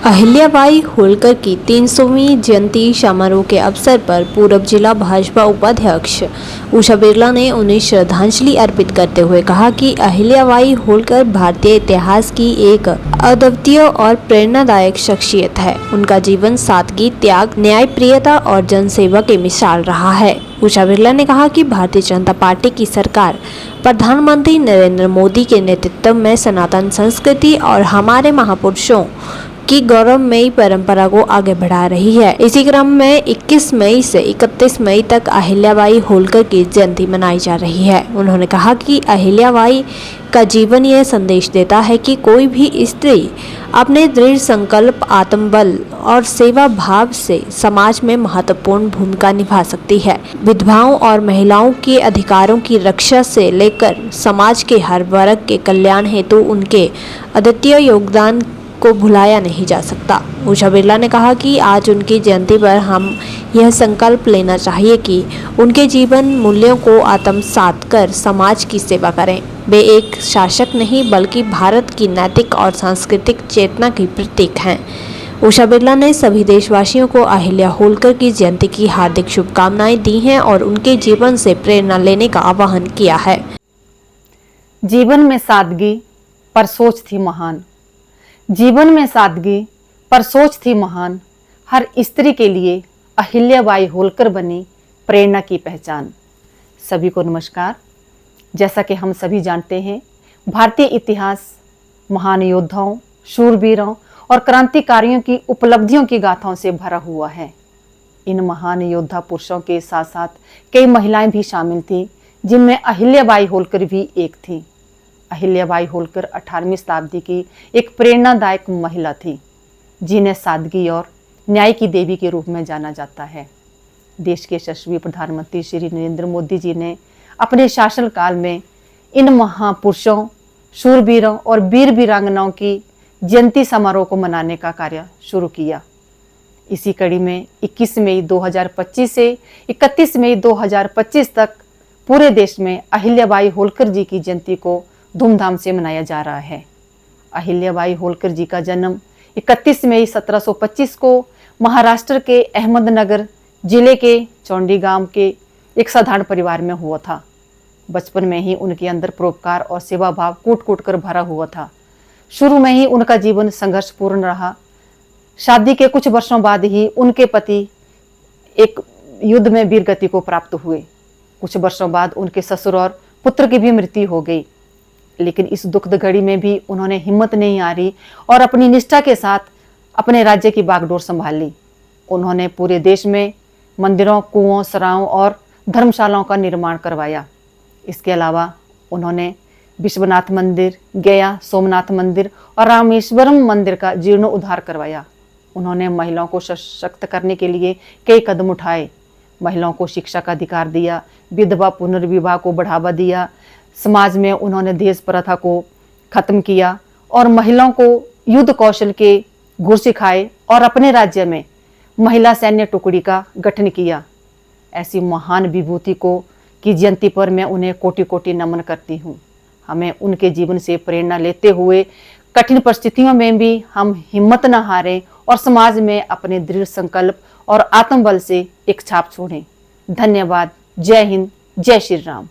अहिल्याबाई होलकर की 300वीं जयंती समारोह के अवसर पर पूर्व जिला भाजपा उपाध्यक्ष उषा बिरला ने उन्हें श्रद्धांजलि अर्पित करते हुए कहा कि अहिल्याबाई होलकर भारतीय इतिहास की एक अद्वितीय और प्रेरणादायक शख्सियत है। उनका जीवन सादगी, त्याग, न्यायप्रियता और जनसेवा की मिसाल रहा है। उषा बिरला ने कहा कि भारतीय जनता पार्टी की सरकार प्रधानमंत्री नरेंद्र मोदी के नेतृत्व में सनातन संस्कृति और हमारे महापुरुषों की गौरवमयी परंपरा को आगे बढ़ा रही है। इसी क्रम में 21 मई से 31 मई तक अहिल्याबाई होलकर की जयंती मनाई जा रही है। उन्होंने कहा कि अहिल्याबाई का जीवन यह संदेश देता है कि कोई भी स्त्री अपने दृढ़ संकल्प, आत्मबल और सेवा भाव से समाज में महत्वपूर्ण भूमिका निभा सकती है। विधवाओं और महिलाओं के अधिकारों की रक्षा से लेकर समाज के हर वर्ग के कल्याण हेतु उनके अद्वितीय योगदान को भुलाया नहीं जा सकता। उषा बिरला ने कहा कि आज उनकी जयंती पर हम यह संकल्प लेना चाहिए कि उनके जीवन मूल्यों को आत्मसात कर समाज की सेवा करें। वे एक शासक नहीं बल्कि भारत की नैतिक और सांस्कृतिक चेतना की प्रतीक हैं। उषा बिरला ने सभी देशवासियों को अहिल्या होलकर की जयंती की हार्दिक शुभकामनाएं दी हैं और उनके जीवन से प्रेरणा लेने का आह्वान किया है। जीवन में सादगी पर सोच थी महान। जीवन में सादगी पर सोच थी महान। हर स्त्री के लिए अहिल्याबाई होलकर बनी प्रेरणा की पहचान। सभी को नमस्कार। जैसा कि हम सभी जानते हैं, भारतीय इतिहास महान योद्धाओं, शूरवीरों और क्रांतिकारियों की उपलब्धियों की गाथाओं से भरा हुआ है। इन महान योद्धा पुरुषों के साथ साथ कई महिलाएं भी शामिल थीं, जिनमें अहिल्याबाई होलकर भी एक थी। अहिल्याबाई होलकर 18वीं शताब्दी की एक प्रेरणादायक महिला थी, जिन्हें सादगी और न्याय की देवी के रूप में जाना जाता है। देश के यशस्वी प्रधानमंत्री श्री नरेंद्र मोदी जी ने अपने शासनकाल में इन महापुरुषों, शूरवीरों और वीर वीरांगनाओं की जयंती समारोह को मनाने का कार्य शुरू किया। इसी कड़ी में 21 मई 2025 से 31 मई 2025 तक पूरे देश में अहिल्याबाई होलकर जी की जयंती को धूमधाम से मनाया जा रहा है। अहिल्याबाई होलकर जी का जन्म 31 मई 1725 को महाराष्ट्र के अहमदनगर जिले के चौंडी गांव के एक साधारण परिवार में हुआ था। बचपन में ही उनके अंदर परोपकार और सेवा भाव कूट कूट कर भरा हुआ था। शुरू में ही उनका जीवन संघर्षपूर्ण रहा। शादी के कुछ वर्षों बाद ही उनके पति एक युद्ध में वीरगति को प्राप्त हुए। कुछ वर्षों बाद उनके ससुर और पुत्र की भी मृत्यु हो गई, लेकिन इस दुखद घड़ी में भी उन्होंने हिम्मत नहीं हारी और अपनी निष्ठा के साथ अपने राज्य की बागडोर संभाली। उन्होंने पूरे देश में मंदिरों, कुओं, सराओं और धर्मशालाओं का निर्माण करवाया। इसके अलावा उन्होंने विश्वनाथ मंदिर, गया, सोमनाथ मंदिर और रामेश्वरम मंदिर का जीर्णोद्धार करवाया। उन्होंने महिलाओं को सशक्त करने के लिए कई कदम उठाए। महिलाओं को शिक्षा का अधिकार दिया, विधवा पुनर्विवाह को बढ़ावा दिया, समाज में उन्होंने दहेज प्रथा को खत्म किया और महिलाओं को युद्ध कौशल के गुर सिखाए और अपने राज्य में महिला सैन्य टुकड़ी का गठन किया। ऐसी महान विभूति को की जयंती पर मैं उन्हें कोटि कोटि नमन करती हूँ। हमें उनके जीवन से प्रेरणा लेते हुए कठिन परिस्थितियों में भी हम हिम्मत न हारें और समाज में अपने दृढ़ संकल्प और आत्मबल से एक छाप छोड़ें। धन्यवाद। जय हिंद, जय श्री राम।